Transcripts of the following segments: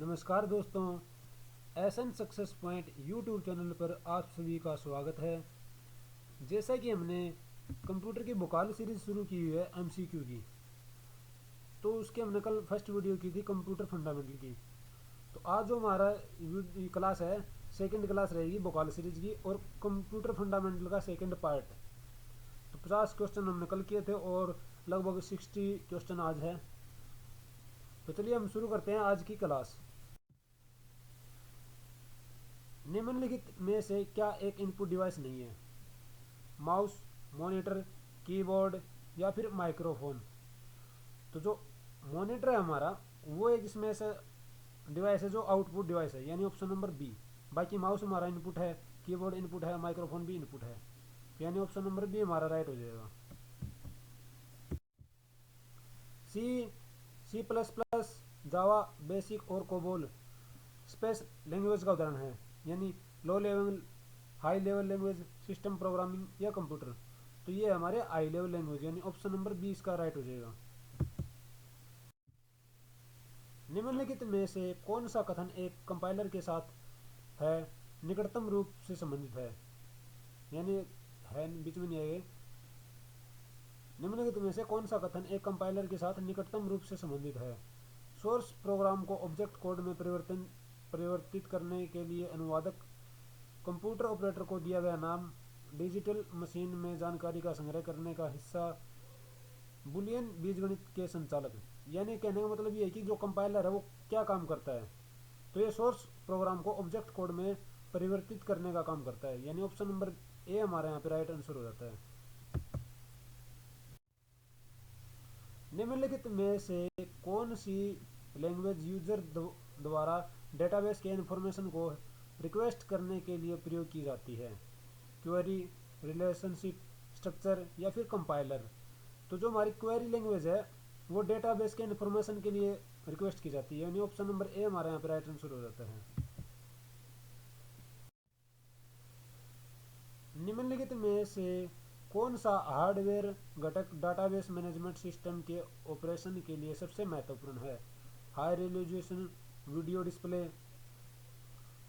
नमस्कार दोस्तों, एसन success point YouTube channel पर आप सभी का स्वागत है। जैसा कि हमने कंप्यूटर की वोकाल सीरीज शुरू की हुई है एमसीक्यू की, तो उसके हमने कल फर्स्ट वीडियो की थी कंप्यूटर फंडामेंटल की। तो आज जो हमारा क्लास है, सेकंड क्लास रहेगी वोकाल सीरीज की और कंप्यूटर फंडामेंटल का सेकंड पार्ट। तो 50 क्वेश्चन हमने कल किए थे और लगभग 60 क्वेश्चन आज है। तो चलिए हम शुरू करते हैं आज की क्लास। निम्नलिखित में से क्या एक इनपुट डिवाइस नहीं है? माउस, मॉनिटर, कीबोर्ड या फिर माइक्रोफोन। तो जो मॉनिटर है हमारा, वो एक इसमें से डिवाइस है जो आउटपुट डिवाइस है, यानी ऑप्शन नंबर बी। बाकी माउस हमारा इनपुट है, कीबोर्ड इनपुट है, माइक्रोफोन भी इनपुट है, यानी ऑप्शन नंबर बी हमारा राइट हो जाएगा। सी, सी प्लस प्लस, जावा, बेसिक और कोबोल स्पेस लैंग्वेज का उदाहरण है, यानी low level, high level language, system programming या कंप्यूटर। तो ये हमारे हाई लेवल लैंग्वेज, यानी ऑप्शन नंबर 20 का राइट हो जाएगा। निम्नलिखित में से कौन सा कथन एक कंपाइलर के साथ है निकटतम रूप से संबंधित है? यानी है बीच में नहीं आएगा। निम्नलिखित में से कौन सा कथन एक कंपाइलर के साथ निकटतम रूप से संबंधित है? सोर्स प्रोग्राम को ऑब्जेक्ट कोड में परिवर्तित करने के लिए अनुवादक, कंप्यूटर ऑपरेटर को दिया गया नाम, डिजिटल मशीन में जानकारी का संग्रह करने का हिस्सा, बुलियन बीजगणित के संचालक। यानी कहने का मतलब ये है कि जो कंपाइलर है वो क्या काम करता है। तो ये सोर्स प्रोग्राम को ऑब्जेक्ट कोड में परिवर्तित करने का काम करता है, यानी ऑप्शन नंबर ए हमारे यहाँ पे राइट आंसर हो जाता है। निम्नलिखित में से कौन सी लैंग्वेज यूजर द्वारा डेटाबेस के इंफॉर्मेशन को रिक्वेस्ट करने के लिए प्रयोग की जाती है? क्वेरी, रिलेशनशिप, स्ट्रक्चर या फिर कंपाइलर। तो जो हमारी क्वेरी लैंग्वेज है वो डेटाबेस के इंफॉर्मेशन के लिए रिक्वेस्ट की जाती है, यानी ऑप्शन नंबर ए हमारे यहाँ पे राइट आंसर हो जाता है। निम्नलिखित में से कौन सा हार्डवेयर घटक डेटाबेस मैनेजमेंट सिस्टम के ऑपरेशन के लिए सबसे महत्वपूर्ण है? High resolution video display,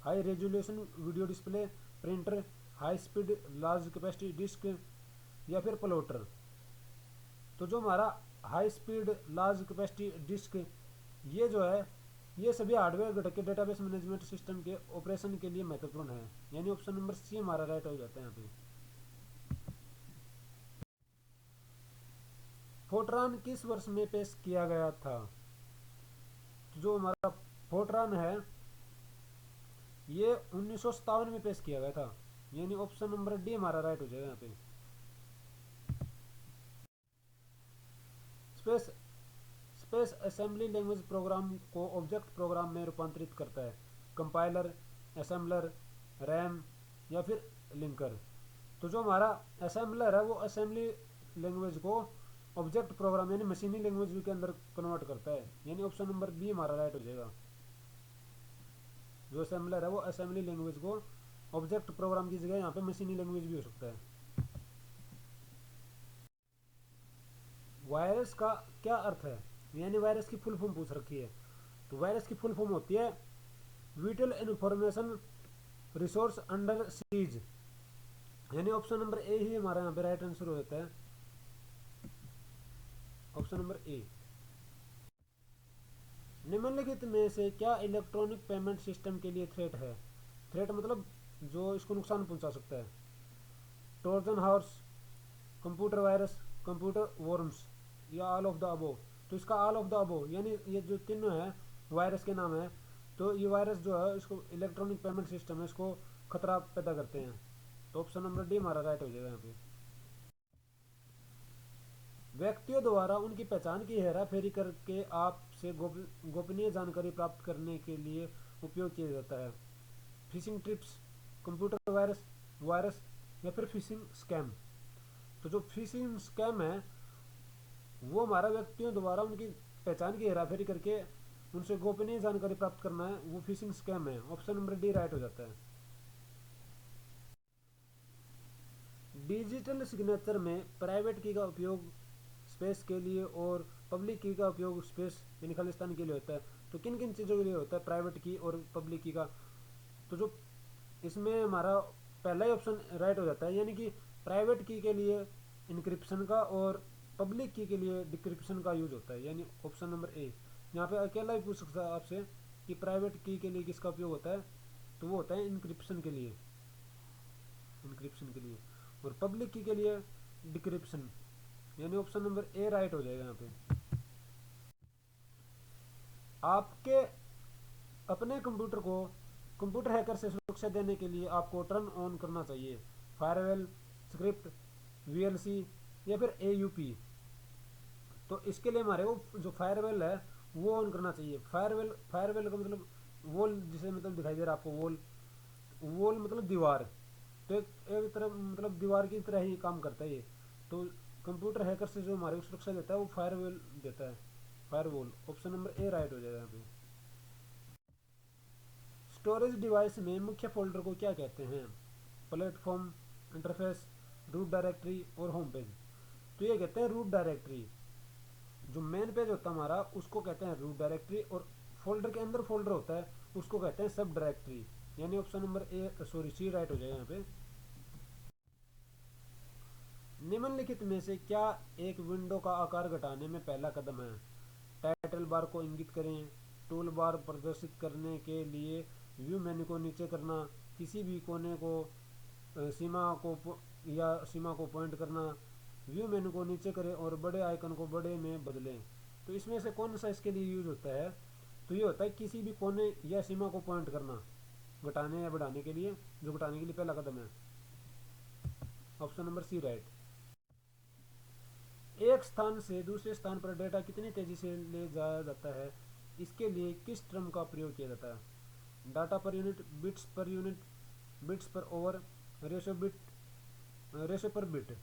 high resolution video display, printer, high speed large capacity disk या फिर प्लॉटर। तो जो हमारा high speed large capacity disk, ये जो है ये सभी हार्डवेयर घटक के डेटाबेस मैनेजमेंट सिस्टम के ऑपरेशन के लिए महत्वपूर्ण है, यानी ऑप्शन नंबर सी हमारा राइट हो जाता है यहाँ पे। फोर्ट्रान किस वर्ष में पेश किया गया था? तो जो हमारा फोर्ट्रान है ये 1957 में पेश किया गया था, यानी ऑप्शन नंबर डी हमारा राइट हो जाएगा यहाँ पे। Space space assembly language program को ऑब्जेक्ट प्रोग्राम में रूपांतरित करता है? कंपाइलर, असेंबलर, रैम या फिर लिंकर। तो जो हमारा असेंबलर है वो असेंबली लैंग्वेज को ऑब्जेक्ट प्रोग्राम यानी मशीनी लैंग्वेज के अंदर कन्वर्ट करता है, यानी ऑप्शन नंबर बी हमारा राइट हो जाएगा। जो असेंबलर है वो असेंबली लैंग्वेज को ऑब्जेक्ट प्रोग्राम की जगह यहाँ पे मशीनी लैंग्वेज भी हो सकता है। वायरस का क्या अर्थ है? यानी वायरस की फुल फॉर्म पूछ रखी है। तो वायरस की फुल फॉर्म होती है whittle information resource under seize, यानी ऑप्शन नंबर ए ही हमारा यहाँ पे राइट आंसर हो जाता है, ऑप्शन नंबर ए। निम्नलिखित में से क्या इलेक्ट्रॉनिक पेमेंट सिस्टम के लिए थ्रेट है? थ्रेट मतलब जो इसको नुकसान पहुंचा सकता है। Trojan horse, computer virus, computer worms या ऑल ऑफ द अबो। तो इसका ऑल ऑफ द अबो, यानी ये जो तीनों है वायरस के नाम है, तो ये वायरस जो है इसको इलेक्ट्रॉनिक पेमेंट सिस्टम है इसको खतरा पैदा करते हैं। तो ऑप्शन नंबर डी हमारा राइट हो जाएगा यहाँ पे। व्यक्तियों द्वारा उनकी पहचान की हेरा फेरी करके आपसे गोपनीय जानकारी प्राप्त करने के लिए उपयोग किया जाता है? Fishing trips, computer virus, virus या फिर फिशिंग स्कैम। तो जो फिशिंग स्कैम है वो हमारा व्यक्तियों द्वारा उनकी पहचान की हेराफेरी करके उनसे गोपनीय जानकारी प्राप्त करना है, वो फिशिंग स्कैम है, ऑप्शन नंबर डी राइट हो जाता है। डिजिटल सिग्नेचर में प्राइवेट की का उपयोग स्पेस के लिए और पब्लिक की का उपयोग स्पेस यानी खालिस्तान के लिए होता है। तो किन किन चीज़ों के लिए होता है प्राइवेट की और पब्लिक की का? तो जो इसमें हमारा पहला ही ऑप्शन राइट हो जाता है, यानी कि प्राइवेट की के लिए इनक्रिप्शन का और पब्लिक की के लिए डिक्रिप्शन का यूज होता है, यानी ऑप्शन नंबर ए। यहाँ पे अकेला ही पूछ सकता है आपसे कि प्राइवेट की के लिए किसका उपयोग होता है, तो वो होता है इनक्रिप्शन के लिए, इनक्रिप्शन के लिए। और पब्लिक की के लिए डिक्रिप्शन, यानी ऑप्शन नंबर ए राइट हो जाएगा यहाँ पे। आपके अपने कंप्यूटर को कंप्यूटर हैकर से सुरक्षा देने के लिए आपको टर्न ऑन करना चाहिए फायरवेल, स्क्रिप्ट, वीएलसी या फिर एयूपी। तो इसके लिए हमारे को जो फायरवेल है वो ऑन करना चाहिए। फायरवेल, फायरवेल का मतलब वॉल, जिसे मतलब दिखाई दे रहा है आपको वॉल, वॉल मतलब दीवार। तो एक तरह मतलब दीवार की तरह ही काम करता है ये। तो कंप्यूटर हैकर से जो हमारे को सुरक्षा देता है वो फायरवेल देता है, फायरवॉल। ऑप्शन नंबर ए राइट हो जाएगा यहाँ पे। स्टोरेज डिवाइस में मुख्य फोल्डर को क्या कहते हैं? प्लेटफॉर्म, इंटरफेस, रूट डायरेक्टरी और होम पेज। तो ये कहते हैं रूट डायरेक्टरी। जो मेन पेज होता है हमारा उसको कहते हैं रूट डायरेक्टरी, और फोल्डर के अंदर फोल्डर होता है उसको कहते हैं सब डायरेक्टरी, यानी option number A sorry C right हो जाएगा यहाँ पे। निम्नलिखित में से क्या एक विंडो का आकार घटाने में पहला कदम है? टाइटल बार को इंगित करें, टूल बार प्रदर्शित करने के लिए व्यू मेन्यू को नीचे करना, किसी भी कोने को सीमा को पॉइंट करना, व्यू मेन्यू को नीचे करें और बड़े आइकन को बड़े में बदलें। तो इसमें से कौन सा इसके लिए यूज होता है? तो ये होता है किसी भी कोने या सीमा को पॉइंट करना, घटाने या बढ़ाने के लिए, जो घटाने के लिए पहला कदम है। Option number C right. एक स्थान से दूसरे स्थान पर डेटा कितनी तेजी से ले जाया जाता है, इसके लिए किस टर्म का प्रयोग किया जाता है? Data per unit, bits per unit, bits पर ओवर, रेशो बिट, रेशो पर बिट।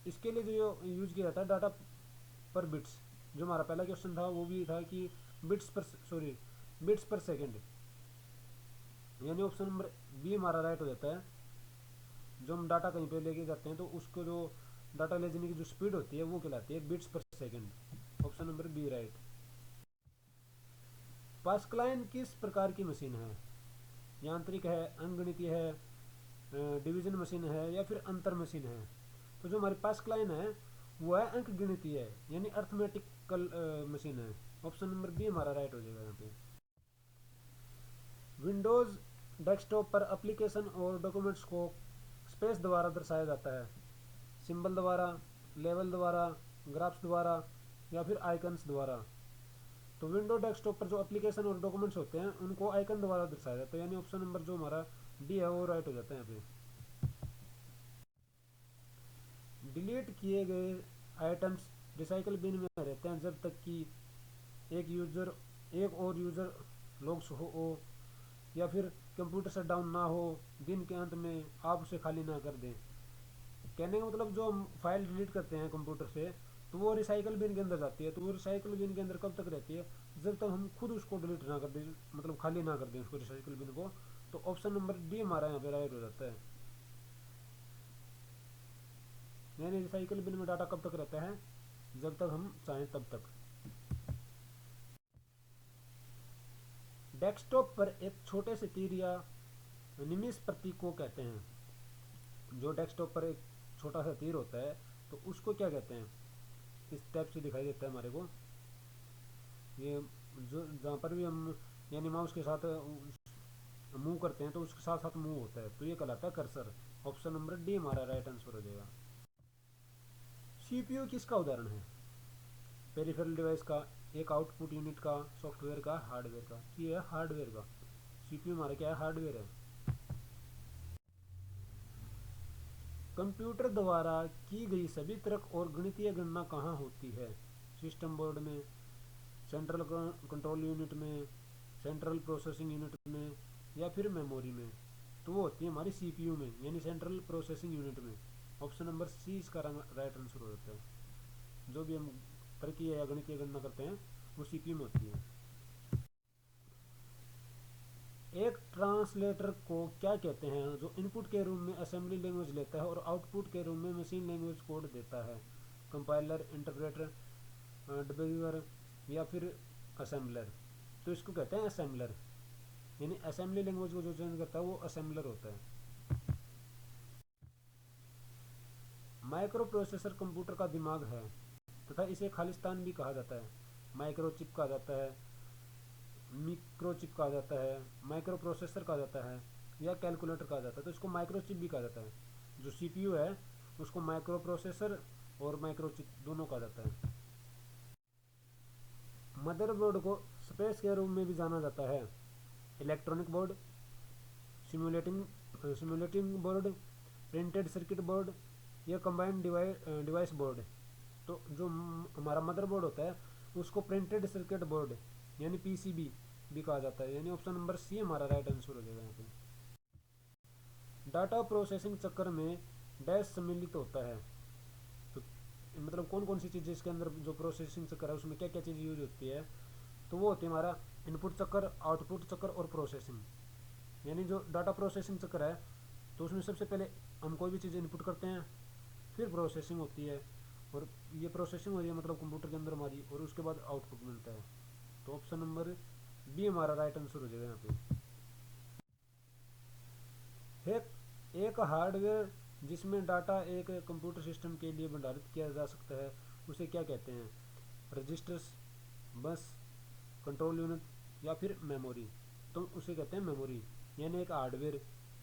इसके लिए जो यूज किया जाता है डाटा पर बिट्स। जो हमारा पहला क्वेश्चन था वो भी था कि बिट्स पर सॉरी बिट्स पर सेकंड, यानी ऑप्शन नंबर बी हमारा राइट हो जाता है। जो हम डाटा कहीं पे लेके जाते हैं तो उसको जो डाटा ले जाने की जो स्पीड होती है वो कहलाती है bits per second. Option number B right. Pascaline किस प्रकार की मशीन है? यांत्रिक है, अंकगणितीय है, डिवीजन मशीन है या फिर अंतर मशीन है? तो जो हमारी पास्कलाइन है वो है अंकगणितीय है, यानी अर्थमेटिकल मशीन है। ऑप्शन नंबर बी हमारा राइट हो जाएगा यहाँ पे। विंडोज डेस्कटॉप पर एप्लीकेशन और डॉक्यूमेंट्स को स्पेस द्वारा दर्शाया जाता है, सिंबल द्वारा, लेवल द्वारा, ग्राफ्स द्वारा या फिर आइकन्स द्वारा। तो विंडो डेस्कटॉप पर जो एप्लीकेशन और डॉक्यूमेंट्स होते हैं उनको आइकन द्वारा दर्शाया जाता है, यानी ऑप्शन नंबर जो हमारा डी है वो राइट हो जाता है यहाँ पे। डिलीट किए गए आइटम्स रिसाइकल बिन में रहते हैं जब तक कि एक और यूजर लॉग्स हो या फिर कंप्यूटर शट डाउन ना हो, दिन के अंत में आप उसे खाली ना कर दें। कहने का मतलब जो हम फाइल डिलीट करते हैं कंप्यूटर से तो वो रिसाइकल बिन के अंदर जाती है। तो वो रिसाइकल बिन के अंदर कब तक रहती है? जब तक हम खुद उसको डिलीट ना कर दें, मतलब खाली ना कर दें उसको, रिसाइकल बिन को। तो ऑप्शन नंबर डी हमारा यहाँ पे राइट हो जाता है, यानी रिसाइकल बिन में डाटा कब तक रहता है? जब तक हम चाहें तब तक। डेस्कटॉप पर एक छोटे से तीर या निमिष प्रतीक को कहते हैं। जो डेस्कटॉप पर एक छोटा सा तीर होता है तो उसको क्या कहते हैं? इस टाइप से दिखाई देता है हमारे को ये, जो जहाँ पर भी हम यानी माउस के साथ मूव करते हैं तो उसके साथ साथ मूव होता है, तो ये कहलाता है कर्सर। ऑप्शन नंबर डी हमारा राइट आंसर हो जाएगा। सीपीयू किसका उदाहरण है? पेरिफेरल डिवाइस का, एक आउटपुट यूनिट का, सॉफ्टवेयर का, हार्डवेयर का? ये है हार्डवेयर का। सीपीयू हमारा क्या है? हार्डवेयर है। कंप्यूटर द्वारा की गई सभी तर्क और गणितीय गणना कहाँ होती है? सिस्टम बोर्ड में, सेंट्रल कंट्रोल यूनिट में, सेंट्रल प्रोसेसिंग यूनिट में या फिर मेमोरी में? तो वो होती है हमारी सीपीयू में, यानी सेंट्रल प्रोसेसिंग यूनिट में। ऑप्शन नंबर सी इसका राइट आंसर हो जाता है। जो भी हम तर्कीय या गणितीय गणना करते हैं वो सीपीयू में होती है। एक ट्रांसलेटर को क्या कहते हैं जो इनपुट के रूप में असेंबली लैंग्वेज लेता है और आउटपुट के रूप में मशीन लैंग्वेज कोड देता है? कंपाइलर, इंटरप्रेटर, डिबगर या फिर असेंबलर। तो इसको कहते हैं असेंबलर, यानी असेंबली लैंग्वेज को जो चेंज करता है वो असेंबलर होता है। माइक्रो प्रोसेसर कंप्यूटर का दिमाग है तथा इसे खालिस्तान भी कहा जाता है, माइक्रोचिप कहा जाता है, मिक्रोचिप कहा जाता है, माइक्रो प्रोसेसर कहा जाता है या कैलकुलेटर कहा जाता है। तो इसको माइक्रोचिप भी कहा जाता है। जो सीपीयू है उसको माइक्रो प्रोसेसर और माइक्रोचिप दोनों कहा जाता है। मदरबोर्ड को स्पेस के रूप में भी जाना जाता है। Electronic board, simulating board, printed circuit board या कंबाइंड डिवाइस बोर्ड। तो जो हमारा मदरबोर्ड होता है उसको प्रिंटेड सर्किट बोर्ड यानी पीसीबी भी कहा जाता है, यानी ऑप्शन नंबर सी हमारा राइट आंसर हो जाएगा यहाँ पे। डाटा प्रोसेसिंग चक्र में डैश सम्मिलित होता है। तो मतलब कौन कौन सी चीज़ें इसके अंदर जो प्रोसेसिंग चक्र है उसमें क्या क्या चीज़ यूज होती है, तो वो होती है हमारा इनपुट चक्र, आउटपुट चक्र और प्रोसेसिंग। यानी जो डाटा प्रोसेसिंग चक्र है तो उसमें सबसे पहले हम कोई भी चीज़ इनपुट करते हैं, फिर प्रोसेसिंग होती है, और ये प्रोसेसिंग हो रही है मतलब कंप्यूटर के अंदर हमारी, और उसके बाद आउटपुट मिलता है। तो ऑप्शन नंबर बी हमारा राइट आंसर हो जाएगा यहाँ पे। एक हार्डवेयर जिसमें डाटा एक कंप्यूटर सिस्टम के लिए भंडारित किया जा सकता है उसे क्या कहते हैं? रजिस्टर्स, बस, कंट्रोल यूनिट या फिर मेमोरी। तो उसे कहते हैं मेमोरी, यानी एक हार्डवेयर।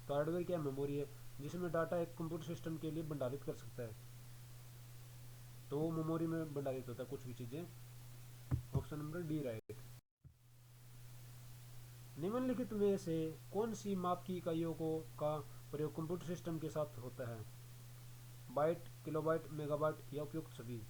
तो हार्डवेयर क्या मेमोरी है जिसमें डाटा एक कंप्यूटर सिस्टम के लिए भंडारित कर सकता है, तो वो मेमोरी में भंडारित होता है कुछ भी चीज़ें। Option number D right. निम्नलिखित में से कौन सी माप की इकाइयों को का प्रयोग कंप्यूटर सिस्टम के साथ होता है? बाइट, किलोबाइट, मेगाबाइट या उपयुक्त सभी।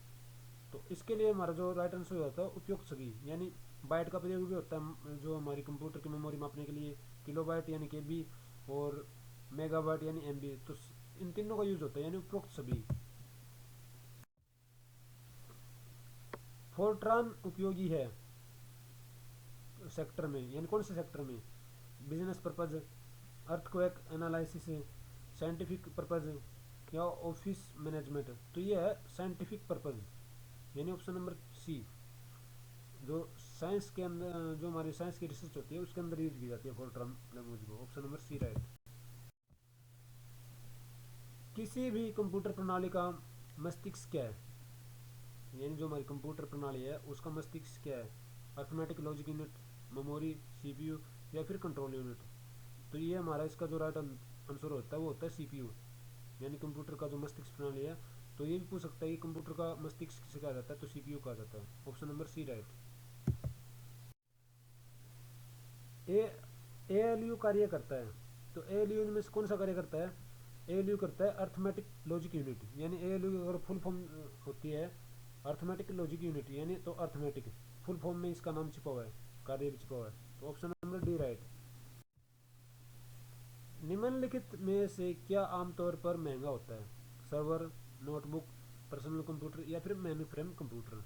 तो इसके लिए हमारा जो राइट आंसर होता है उपयुक्त सभी, यानी बाइट का प्रयोग भी होता है जो हमारी कंप्यूटर की मेमोरी मापने के लिए, किलोबाइट यानी केबी और मेगाबाइट यानी एमबी। तो इन तीनों का यूज होता है, यानी उपयुक्त सभी। फोर्ट्रान उपयोगी है सेक्टर में, यानी कौन से सेक्टर में? Business purpose, earthquake analysis, scientific purpose या ऑफिस मैनेजमेंट। तो ये है साइंटिफिक पर्पज, यानी ऑप्शन नंबर सी। जो साइंस के अंदर जो हमारी साइंस की रिसर्च होती है उसके अंदर यूज की जाती है फोर्ट्रान लैंग्वेज को। Option number C right. किसी भी कंप्यूटर प्रणाली का मस्तिष्क क्या है? यानी जो हमारी कंप्यूटर प्रणाली है उसका मस्तिष्क क्या है? Arithmetic logic unit, memory, CPU या फिर कंट्रोल यूनिट। तो ये हमारा इसका जो राइट आंसर होता है वो होता है सीपीयू, यानी कंप्यूटर का जो मस्तिष्क प्रणाली है। तो ये भी पूछ सकता है कि कंप्यूटर का मस्तिष्क किसे कहा जाता है, तो सीपीयू कहा जाता है। Option number C right. A ALU कार्य करता है, तो एएलयू में से कौन सा कार्य करता है? एएलयू करता है अर्थमेटिक लॉजिक यूनिट, यानी एएलयू अगर फुल फॉर्म होती है अर्थमेटिक लॉजिक यूनिट, यानी तो अर्थमेटिक फुल फॉर्म में इसका नाम छिपा हुआ है, कार्य भी छिपा हुआ है। तो ऑप्शन नंबर डी राइट। निम्नलिखित में से क्या आमतौर पर महंगा होता है? सर्वर, नोटबुक, पर्सनल कंप्यूटर या फिर मेन फ्रेम कंप्यूटर।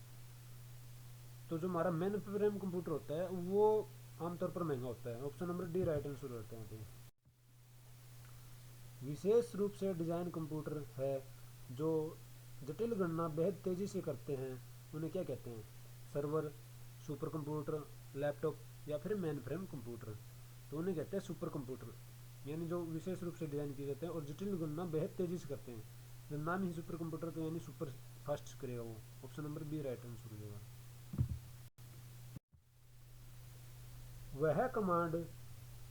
तो जो हमारा मेन फ्रेम कंप्यूटर होता है वो आमतौर पर महंगा होता है। Option number D right answer होता है यहाँ पे। विशेष रूप से डिजाइन कंप्यूटर है जो जटिल गणना बेहद तेजी से करते हैं, उन्हें क्या कहते हैं? सर्वर, सुपर कंप्यूटर, लैपटॉप या फिर मेन फ्रेम कंप्यूटर। तो उन्हें कहते हैं सुपर कंप्यूटर, यानी जो विशेष रूप से डिजाइन किए जाते हैं और जटिल गणना बेहद तेजी से करते हैं। जब नाम ही सुपर कंप्यूटर तो यानी सुपर फास्ट करेगा वो। Option number B right answer हो जाएगा। वह कमांड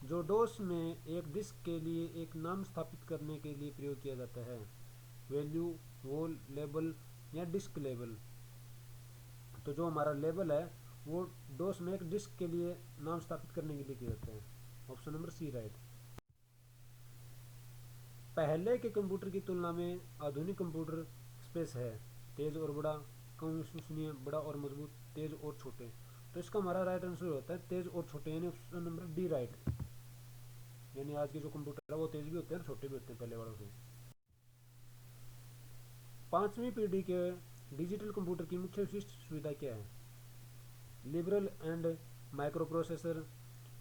जो डोस में एक डिस्क के लिए एक नाम स्थापित करने के लिए प्रयोग किया जाता है, वैल्यू, वोल, लेबल या डिस्क लेबल। तो जो हमारा लेबल है वो डोस में एक डिस्क के लिए नाम स्थापित करने के लिए किया जाता है। Option number C right. पहले के कंप्यूटर की तुलना में आधुनिक कंप्यूटर स्पेस है, तेज और बड़ा, कम विश्वसनीय, बड़ा और मजबूत, तेज और छोटे। तो इसका हमारा राइट आंसर होता है तेज और छोटे, यानी ऑप्शन नंबर डी राइट। यानी आज के जो कंप्यूटर है वो तेज भी होते हैं और छोटे भी होते हैं पहले वालों से। पांचवी पीढ़ी के डिजिटल कंप्यूटर की मुख्य विशिष्ट सुविधा क्या है? Liberal and micro processor,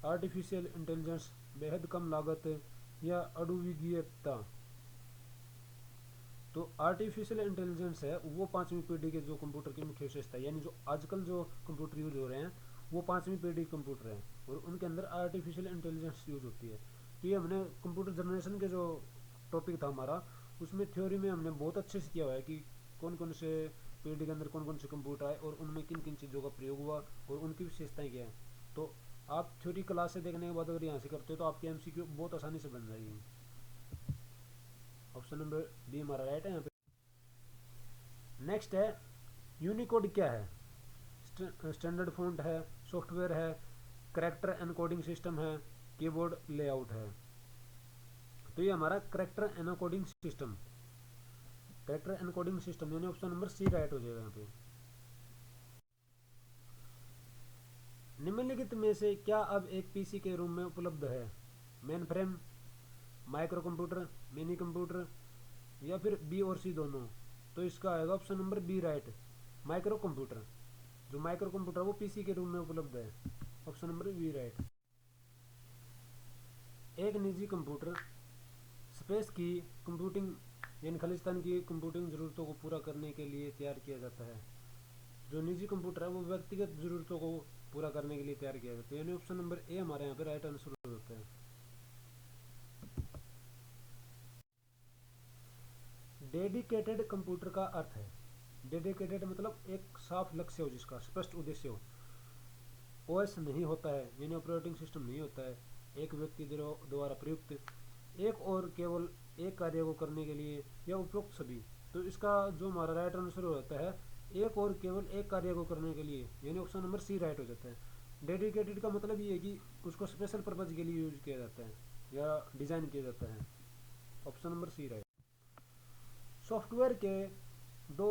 artificial intelligence, बेहद कम लागत या अद्वितीयता। तो आर्टिफिशियल इंटेलिजेंस है वो पांचवी पीढ़ी के जो कंप्यूटर की मुख्य विशेषता है, यानी जो आजकल जो कंप्यूटर यूज हो रहे हैं वो पांचवी पीढ़ी कंप्यूटर हैं और उनके अंदर आर्टिफिशियल इंटेलिजेंस यूज होती है। तो ये हमने कंप्यूटर जनरेशन के जो टॉपिक था हमारा, उसमें थ्योरी में हमने बहुत अच्छे से किया हुआ है कि कौन कौन से पीढ़ी के अंदर कौन कौन से कंप्यूटर आए और उनमें किन किन चीज़ों का प्रयोग हुआ और उनकी विशेषताएं क्या हैं। तो आप थ्योरी क्लास से देखने के बाद अगर यहाँ से करते हो तो आपकी एमसीक्यू बहुत आसानी से बन जाएगी। ऑप्शन नंबर बी हमारा राइट है यहाँ पे। नेक्स्ट है यूनिकोड क्या है। स्टैंडर्ड फॉन्ट है, सॉफ्टवेयर है, करैक्टर एनकोडिंग सिस्टम है, कीबोर्ड लेआउट है। तो ये हमारा character encoding system, character encoding system यानी ऑप्शन नंबर सी राइट हो जाएगा यहाँ पे। निम्नलिखित में से क्या अब एक पीसी के रूम में उपलब्ध है। Mainframe, micro computer, mini computer या फिर बी और सी दोनों। तो इसका आएगा option number B right, micro computer. जो माइक्रो कंप्यूटर वो पीसी के रूम में उपलब्ध है, ऑप्शन नंबर बी राइट। एक निजी कंप्यूटर स्पेस की कंप्यूटिंग यानी खालिस्तान की कंप्यूटिंग जरूरतों को पूरा करने के लिए तैयार किया जाता है। जो निजी कंप्यूटर है वो व्यक्तिगत जरूरतों को पूरा करने के लिए तैयार किया जाता है, यानी ऑप्शन नंबर ए हमारे यहाँ पे राइट आंसर हो जाता है। डेडिकेटेड कंप्यूटर का अर्थ है, डेडिकेटेड मतलब एक साफ लक्ष्य हो, जिसका स्पष्ट उद्देश्य हो। ओएस नहीं होता है यानी ऑपरेटिंग सिस्टम नहीं होता है। एक व्यक्ति द्वारा प्रयुक्त एक और केवल एक कार्य को करने के लिए या उपयुक्त सभी। तो इसका जो हमारा राइट आंसर हो जाता है एक और केवल एक कार्य को करने के लिए, यानी ऑप्शन नंबर सी राइट हो जाता है। डेडिकेटेड का मतलब ये है कि उसको स्पेशल पर्पज के लिए यूज किया जाता है या डिजाइन किया जाता है, option number C right. Software के दो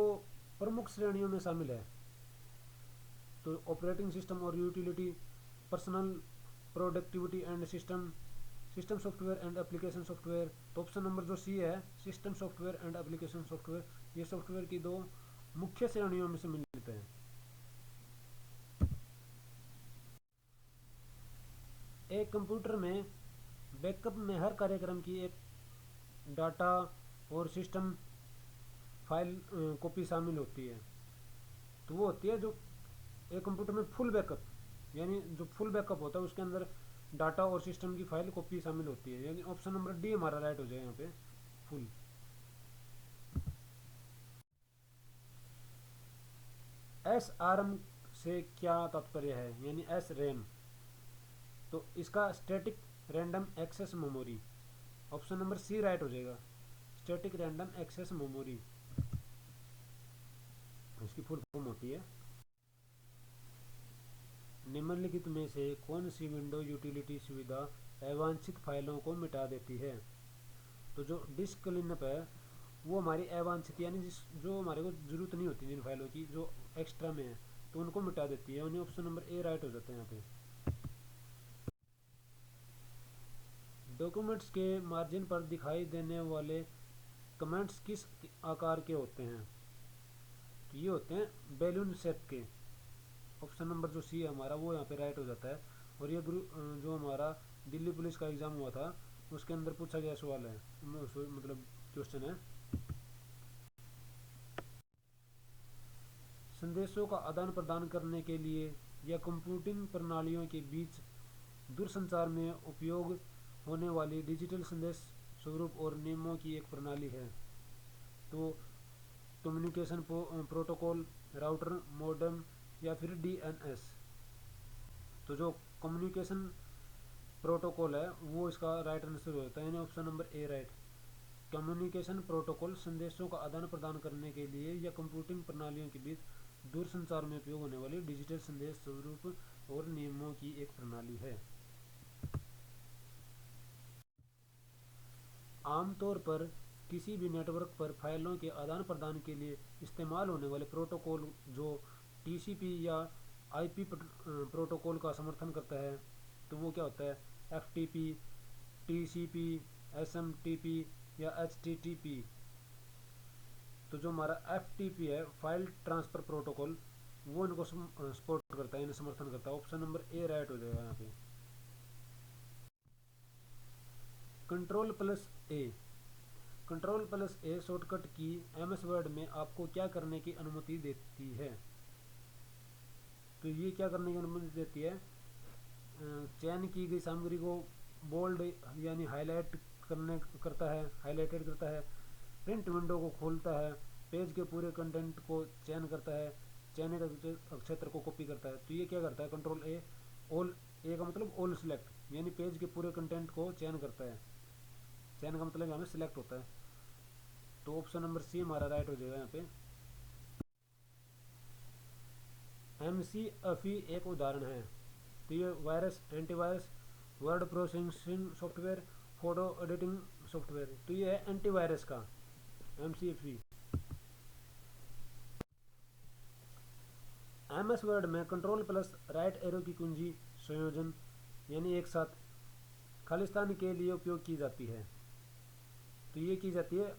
प्रमुख श्रेणियों में शामिल है, तो ऑपरेटिंग सिस्टम और utility, personal productivity and system, system software and application software. तो ऑप्शन नंबर जो सी है system software and application software, ये सॉफ्टवेयर की दो मुख्य श्रेणियों में से मिलते हैं। एक कंप्यूटर में बैकअप में हर कार्यक्रम की एक डाटा और सिस्टम फाइल कॉपी शामिल होती है। तो वो होती है जो एक कंप्यूटर में फुल बैकअप, यानी जो फुल बैकअप होता है उसके अंदर डाटा और सिस्टम की फाइल कॉपी शामिल होती है, यानी ऑप्शन नंबर डी हमारा राइट हो जाए यहाँ पे, फुल। एस आर एम से क्या तात्पर्य है, यानी एस रैम। तो इसका static random access memory, option number C right हो जाएगा, स्टैटिक रैंडम एक्सेस मेमोरी इसकी फुल फॉर्म होती है। निम्नलिखित में से कौन सी विंडो यूटिलिटी सुविधा अवांछित फाइलों को मिटा देती है। तो जो डिस्क क्लीनअप है वो हमारी अवांछित यानी जिस जो हमारे को जरूरत नहीं होती जिन फाइलों की जो एक्स्ट्रा में है तो उनको मिटा देती है, यानी ऑप्शन नंबर ए राइट हो जाता है यहाँ पे। डॉक्यूमेंट्स के मार्जिन पर दिखाई देने वाले कमेंट्स किस आकार के होते हैं। तो ये होते हैं बैलून शेप के, ऑप्शन नंबर जो सी है हमारा वो यहाँ पे राइट हो जाता है। और ये जो हमारा दिल्ली पुलिस का एग्जाम हुआ था उसके अंदर पूछा गया सवाल है, मतलब क्वेश्चन है। संदेशों का आदान प्रदान करने के लिए या कंप्यूटिंग प्रणालियों के बीच दूरसंचार में उपयोग होने वाली डिजिटल संदेश स्वरूप और नियमों की एक प्रणाली है। तो कम्युनिकेशन प्रोटोकॉल, राउटर, मॉडेम या फिर डीएनएस। तो जो कम्युनिकेशन प्रोटोकॉल है वो इसका राइट आंसर होता है, यानी ऑप्शन नंबर ए राइट। कम्युनिकेशन प्रोटोकॉल संदेशों का आदान प्रदान करने के लिए या कंप्यूटिंग प्रणालियों के बीच दूरसंचार में उपयोग होने वाली डिजिटल संदेश स्वरूप और नियमों की एक प्रणाली है। आमतौर पर किसी भी नेटवर्क पर फाइलों के आदान प्रदान के लिए इस्तेमाल होने वाले प्रोटोकॉल जो टीसीपी या आईपी प्रोटोकॉल का समर्थन करता है तो वो क्या होता है, एफटीपी, टीसीपी, एसएमटीपी या एचटीटीपी। तो जो हमारा एफटीपी है फाइल ट्रांसफर प्रोटोकॉल वो इनको सपोर्ट करता है, इन्हें समर्थन करता है, ऑप्शन नंबर ए राइट हो जाएगा यहाँ पे। कंट्रोल प्लस ए कंट्रोल प्लस ए शॉर्टकट की एमएस वर्ड में आपको क्या करने की अनुमति देती है? तो ये क्या करने की अनुमति देती है? चयन की गई सामग्री को बोल्ड यानी हाईलाइट करता है, हाईलाइटेड करता है, प्रिंट विंडो को खोलता है, पेज के पूरे कंटेंट को चयन करता है, चयनित अक्षर को कॉपी करता है। तो ये क्या करता है? कंट्रोल ए, ऑल, ए का मतलब ऑल सिलेक्ट यानी पेज के पूरे कंटेंट को चयन करता है। चयन का मतलब यहाँ में सिलेक्ट होता है। तो ऑप्शन नंबर सी हमारा राइट हो जाएगा यहाँ पे। एमसी अफी एक उदाहरण है। तो ये virus, antivirus, word processing software, photo editing software. तो ये है एंटीवायरस का एमसी अफी। एमएस वर्ड में कंट्रोल प्लस राइट एरो की कुंजी संयोजन यानी एक साथ खालिस्तान के लिए उपयोग की जाती है। तो ये की जाती है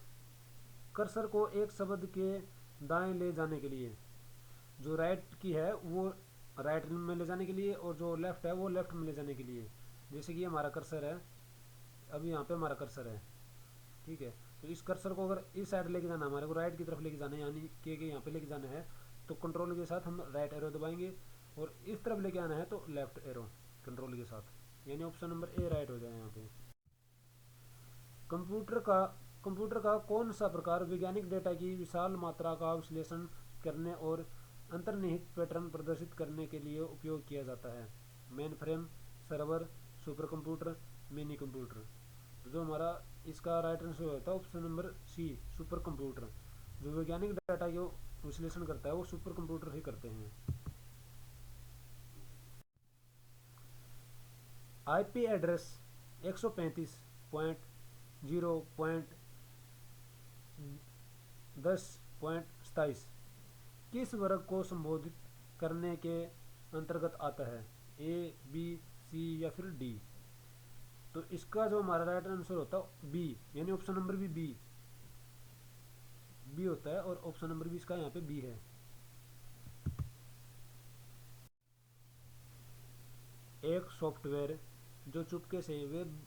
कर्सर को एक शब्द के दाएं ले जाने के लिए। जो राइट की है वो राइट में ले जाने के लिए, और जो लेफ्ट है वो लेफ्ट में ले जाने के लिए। जैसे कि हमारा कर्सर है, अभी यहाँ पे हमारा कर्सर है, ठीक है। तो इस कर्सर को अगर इस साइड लेके जाना, हमारे को राइट की तरफ लेके जाना है, यानी कि यहाँ पे लेके जाना है, तो कंट्रोल के साथ हम राइट एरो दबाएंगे, और इस तरफ लेके आना है तो लेफ्ट एरो कंट्रोल के साथ। यानी ऑप्शन नंबर ए राइट हो जाए यहाँ पे। कंप्यूटर का कंप्यूटर का कौन सा प्रकार वैज्ञानिक डेटा की विशाल मात्रा का विश्लेषण करने और अंतर्निहित पैटर्न प्रदर्शित करने के लिए उपयोग किया जाता है? Mainframe, server, super computer, mini computer. तो जो हमारा इसका राइट आंसर होता है option number C, super computer. जो वैज्ञानिक डाटा को विश्लेषण करता है वो सुपर कंप्यूटर ही करते हैं। आईपी एड्रेस 135.0.10.27 किस वर्ग को संबोधित करने के अंतर्गत आता है? ए, बी, सी या फिर डी? तो इसका जो हमारा राइट आंसर होता है बी, यानी ऑप्शन नंबर भी बी बी होता है, और ऑप्शन नंबर भी इसका यहाँ पे बी है। एक सॉफ्टवेयर जो चुपके से वेब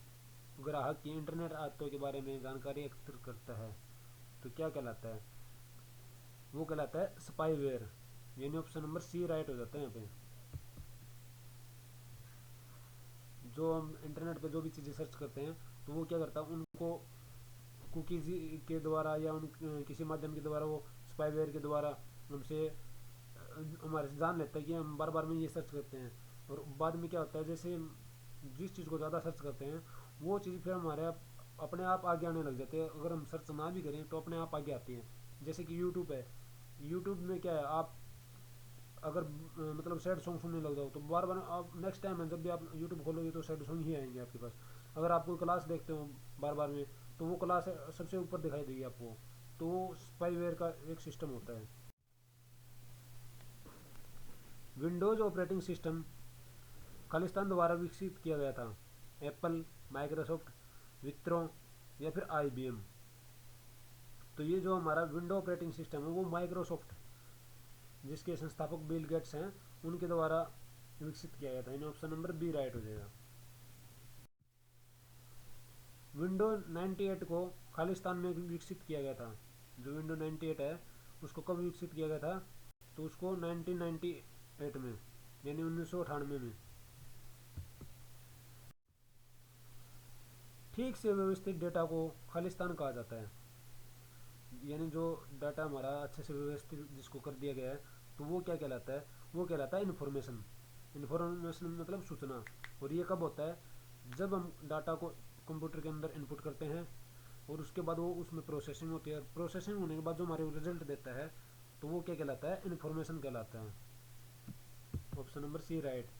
ग्राहक की इंटरनेट आदतों के बारे में जानकारी एकत्र करता है तो क्या कहलाता है? वो कहलाता है स्पाईवेयर, यानी ऑप्शन नंबर सी राइट हो जाता है यहाँ पे। जो हम इंटरनेट पे जो भी चीज़ें सर्च करते हैं तो वो क्या करता है, उनको कुकीज के द्वारा या उन किसी माध्यम के द्वारा, वो स्पाईवेयर के द्वारा हमसे हमारे से जान लेता है कि हम बार बार में ये सर्च करते हैं। और बाद में क्या होता है, जैसे जिस चीज़ को ज़्यादा सर्च करते हैं वो चीज़ फिर हमारे अपने आप आगे आने लग जाते हैं। अगर हम सर्च ना भी करें तो अपने आप आगे आती हैं। जैसे कि यूट्यूब है, यूट्यूब में क्या है, आप अगर मतलब सैड सॉन्ग सुनने लग जाओ तो बार बार आप नेक्स्ट टाइम है जब भी आप यूट्यूब खोलोगे तो सैड सॉन्ग ही आएंगे आपके पास। अगर आप कोई क्लास देखते हो बार बार में तो वो क्लास सबसे ऊपर दिखाई देगी आपको। तो वो स्पाईवेयर का एक सिस्टम होता है। विंडोज़ ऑपरेटिंग सिस्टम खालिस्तान द्वारा विकसित किया गया था? एप्पल, माइक्रोसॉफ्ट, विप्रो या फिर आईबीएम? तो ये जो हमारा विंडो ऑपरेटिंग सिस्टम है वो माइक्रोसॉफ्ट, जिसके संस्थापक बिल गेट्स हैं, उनके द्वारा विकसित किया गया था। यानी ऑप्शन नंबर बी राइट हो जाएगा। विंडो 98 को खालिस्तान में विकसित किया गया था। जो विंडो 98 है उसको कब विकसित किया गया था? तो उसको 1998 में, यानी 1998 में। ठीक से व्यवस्थित डेटा को खालिस्तान कहा जाता है। यानी जो डाटा हमारा अच्छे से व्यवस्थित जिसको कर दिया गया है तो वो क्या कहलाता है? वो कहलाता है इन्फॉर्मेशन। इन्फॉर्मेशन मतलब सूचना। और ये कब होता है? जब हम डाटा को कंप्यूटर के अंदर इनपुट करते हैं और उसके बाद वो उसमें प्रोसेसिंग होती है। प्रोसेसिंग होने के बाद जो हमारे रिजल्ट देता है तो वो क्या कहलाता है? इन्फॉर्मेशन कहलाता है। Option number C right.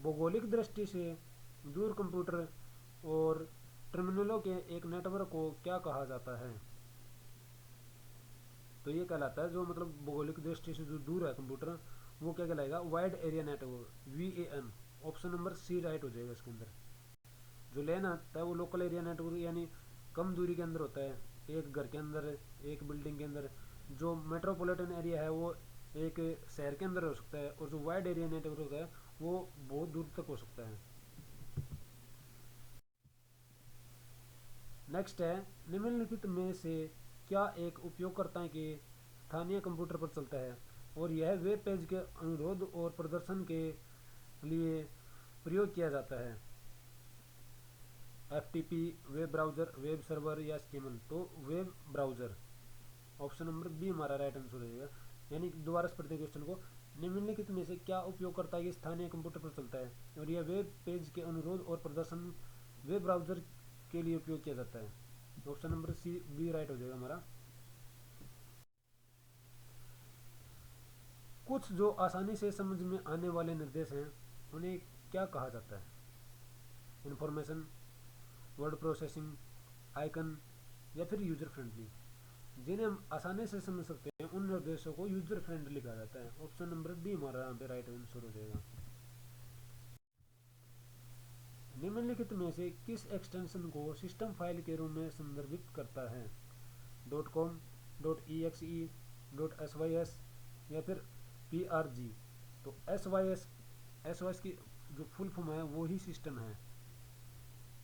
भौगोलिक दृष्टि से दूर कंप्यूटर और टर्मिनलों के एक नेटवर्क को क्या कहा जाता है? तो ये कहलाता है, जो मतलब भौगोलिक दृष्टि से जो दूर है कंप्यूटर, वो क्या कहलाएगा? Wide area network, VAN। Option number C right हो जाएगा इसके अंदर। जो लेन आता है वो लोकल एरिया नेटवर्क, यानी कम दूरी के अंदर होता है, एक घर के अंदर, एक बिल्डिंग के अंदर। जो मेट्रोपॉलिटन एरिया है वो एक शहर के अंदर हो सकता है, और जो वाइड एरिया नेटवर्क है वो बहुत दूर तक हो सकता है। नेक्स्ट है, निम्नलिखित में से क्या एक उपयोगकर्ता के स्थानीय कंप्यूटर पर चलता है और यह वेब पेज के अनुरोध और प्रदर्शन के लिए प्रयोग किया जाता है? FTP, web browser, web server या स्कीमल? तो web browser, option number B हमारा राइट आंसर हो जाएगा। यानी कि दोबारा से पढ़ते क्वेश्चन को, निम्नलिखित में से क्या उपयोगकर्ता के स्थानीय कंप्यूटर पर चलता है और यह वेब पेज के अनुरोध और प्रदर्शन वेब ब्राउज़र के लिए उपयोग किया जाता है? Option number C B right हो जाएगा हमारा। कुछ जो आसानी से समझ में आने वाले निर्देश हैं उन्हें क्या कहा जाता है? इंफॉर्मेशन, वर्ड प्रोसेसिंग, आइकन या फिर यूजर फ्रेंडली? जिन्हें हम आसानी से समझ सकते हैं उन निर्देशों को यूजर फ्रेंडली कहा जाता है। ऑप्शन नंबर डी हमारा यहाँ पे राइट आंसर हो जाएगा। निम्नलिखित में से किस एक्सटेंशन को सिस्टम फाइल के रूप में संदर्भित करता है? .com, .exe, .sys या फिर PRG? तो SYS की जो फुल फॉर्म है वो ही सिस्टम है,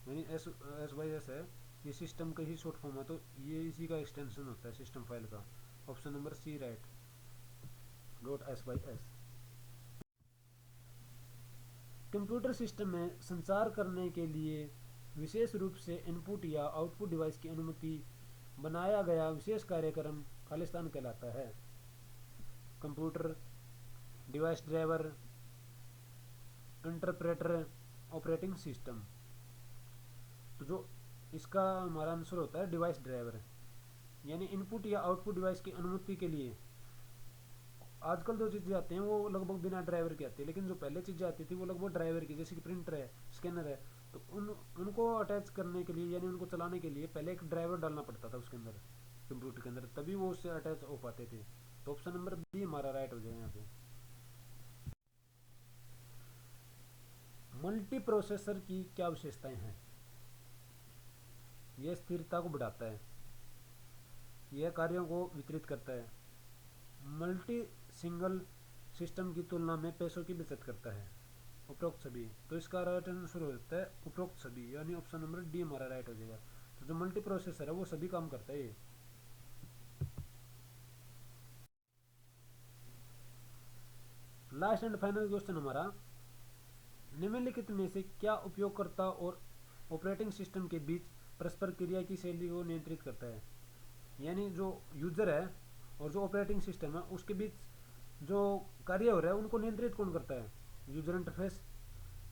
यानी SYS है, ये सिस्टम का ही शॉर्ट फॉर्म है, तो ये इसी का एक्सटेंशन होता है सिस्टम फाइल का। Option number C right, .sys। Computer system में संचार करने के लिए विशेष रूप से इनपुट या आउटपुट डिवाइस की अनुमति बनाया गया विशेष कार्यक्रम खालिस्तान कहलाता है? Computer, device driver, interpreter, operating system? तो जो इसका हमारा आंसर होता है डिवाइस ड्राइवर, यानी इनपुट या आउटपुट डिवाइस की अनुमति के लिए आजकल जो चीज़ें आती हैं वो लगभग बिना ड्राइवर की आती है, लेकिन जो पहले चीज़ें आती थी वो लगभग ड्राइवर की, जैसे कि प्रिंटर है, स्कैनर है, तो उनको अटैच करने के लिए यानी उनको चलाने के लिए पहले एक ड्राइवर डालना पड़ता था उसके अंदर, कंप्यूटर के अंदर, तभी वो उससे अटैच हो पाते थे। तो ऑप्शन नंबर बी हमारा राइट हो जाएगा यहाँ पे। मल्टी प्रोसेसर की क्या विशेषताएं हैं? यह स्थिरता को बढ़ाता है, यह कार्यों को वितरित करता है, मल्टी सिंगल सिस्टम की तुलना में पैसों की बचत करता है, उपरोक्त सभी? तो इसका राइट आंसर होता है उपरोक्त सभी, यानी ऑप्शन नंबर डी हमारा राइट हो जाएगा। तो जो मल्टी प्रोसेसर है वो सभी काम करता है ये। लास्ट एंड फाइनल क्वेश्चन हमारा, निम्नलिखित में से क्या उपयोगकर्ता और ऑपरेटिंग सिस्टम के बीच परस्पर क्रिया की शैली को नियंत्रित करता है? यानी जो यूजर है और जो ऑपरेटिंग सिस्टम है उसके बीच जो कार्य हो रहा है उनको नियंत्रित कौन करता है? User interface,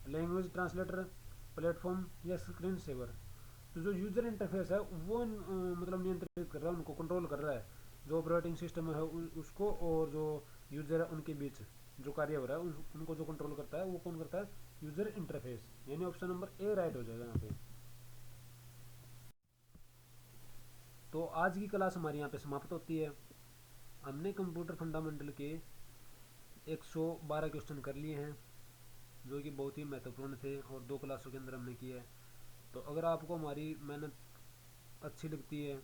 language translator, platform या स्क्रीन सेवर? तो जो यूजर इंटरफेस है वो मतलब नियंत्रित कर रहा है, उनको कंट्रोल कर रहा है, जो ऑपरेटिंग सिस्टम है उसको, और जो यूजर है उनके बीच जो कार्य हो रहा है उनको जो कंट्रोल करता है वो कौन करता है? यूजर इंटरफेस, यानी ऑप्शन नंबर ए राइट हो जाएगा यहाँ पे। तो आज की क्लास हमारी यहाँ पे समाप्त होती है। हमने कंप्यूटर फंडामेंटल के 112 क्वेश्चन कर लिए हैं जो कि बहुत ही महत्वपूर्ण थे और 2 क्लासों के अंदर हमने किया है। तो अगर आपको हमारी मेहनत अच्छी लगती है,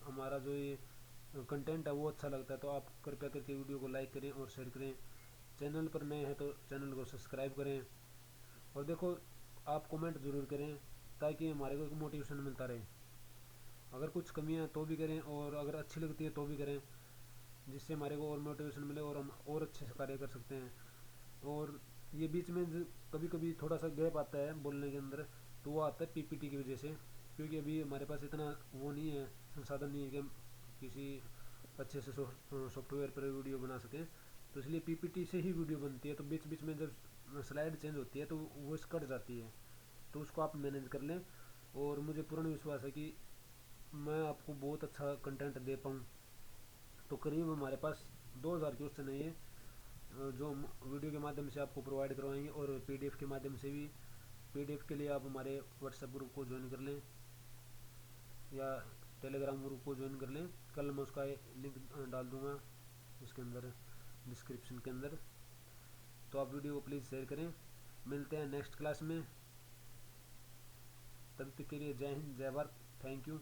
हमारा जो ये कंटेंट है वो अच्छा लगता है, तो आप कृपया करके वीडियो को लाइक करें और शेयर करें। चैनल पर नए हैं तो चैनल को सब्सक्राइब करें, और देखो आप कमेंट ज़रूर करें ताकि हमारे को एक मोटिवेशन मिलता रहे। अगर कुछ कमियां तो भी करें, और अगर अच्छी लगती है तो भी करें, जिससे हमारे को और मोटिवेशन मिले और हम और अच्छे से कार्य कर सकते हैं। और ये बीच में कभी कभी थोड़ा सा गैप आता है बोलने के अंदर, तो वो आता है पीपीटी की वजह से, क्योंकि अभी हमारे पास इतना वो नहीं है, संसाधन नहीं है कि हम किसी अच्छे से सॉफ्टवेयर पर वीडियो बना सकें, तो इसलिए पीपीटी से ही वीडियो बनती है। तो बीच बीच में जब स्लाइड चेंज होती है तो वो कट जाती है, तो उसको आप मैनेज कर लें। और मुझे पूर्ण विश्वास है कि मैं आपको बहुत अच्छा कंटेंट दे पाऊँ। तो करीब हमारे पास 2000 क्वेश्चन है ये, जो हम वीडियो के माध्यम से आपको प्रोवाइड करवाएंगे, और पीडीएफ के माध्यम से भी। पीडीएफ के लिए आप हमारे व्हाट्सएप ग्रुप को ज्वाइन कर लें या टेलीग्राम ग्रुप को ज्वाइन कर लें। कल मैं उसका लिंक डाल दूंगा इसके अंदर, डिस्क्रिप्शन के अंदर। तो आप वीडियो को प्लीज़ शेयर करें। मिलते हैं नेक्स्ट क्लास में, तब तक के लिए जय हिंद, जय भारत, थैंक यू।